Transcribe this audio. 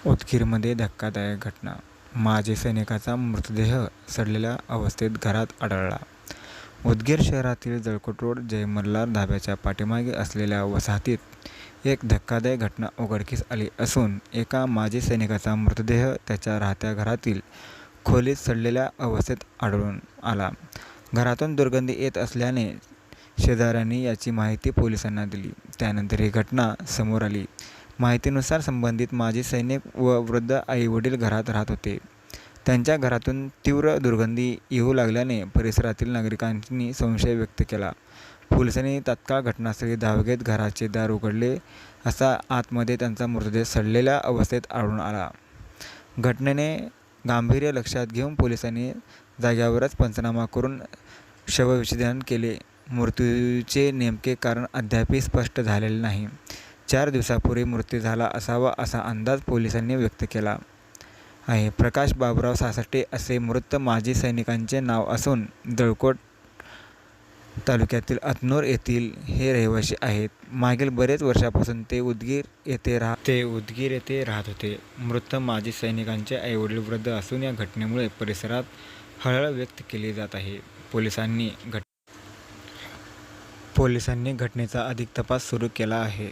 उदगीरमध्ये धक्कादायक घटना. माजी सैनिकाचा मृतदेह सडलेल्या अवस्थेत घरात आढळला. उदगीर शहरातील जळकोट रोड जय मल्हार धाब्याच्या पाठीमागे असलेल्या वसाहतीत एक धक्कादायक घटना उघडकीस आली असून एका माजी सैनिकाचा मृतदेह त्याच्या राहत्या घरातील खोलीत सडलेल्या अवस्थेत आढळून आला. घरातून दुर्गंधी येत असल्याने शेजाऱ्यांनी याची माहिती पोलिसांना दिली. त्यानंतर ही घटना समोर आली. माहितीनुसार संबंधित माजी सैनिक व वृद्ध आई-वडील घरात राहत होते. त्यांच्या घरातून तीव्र दुर्गंधी येऊ लागल्याने परिसरातील नागरिकांनी संशय व्यक्त केला. पोलिसांनी तात्काळ घटनास्थळी धाव घेत घराचे दार उघडले असता आतमध्ये त्यांचा मृतदेह सडलेल्या अवस्थेत आढळून आला. घटनेने गांभीर्य लक्षात घेऊन पोलिसांनी जाग्यावरच पंचनामा करून शवविच्छेदन केले. मृत्यूचे नेमके कारण अद्याप स्पष्ट झालेले नाही. 4 दिवसांपूर्वी मृत्यू झाला असावा असा अंदाज पोलिसांनी व्यक्त केला आहे. प्रकाश बाबुराव सासटे असे मृत माजी सैनिकांचे नाव असून जळकोट तालुक्यातील अतनूर येथील हे रहिवासी आहेत. मागील बरेच वर्षांपासून ते उदगीर येथे राहत होते. मृत माजी सैनिकांचे आईवडील वृद्ध असून या घटनेमुळे परिसरात हळहळ व्यक्त केली जात आहे. पोलिसांनी घटनेचा अधिक तपास सुरू केला आहे.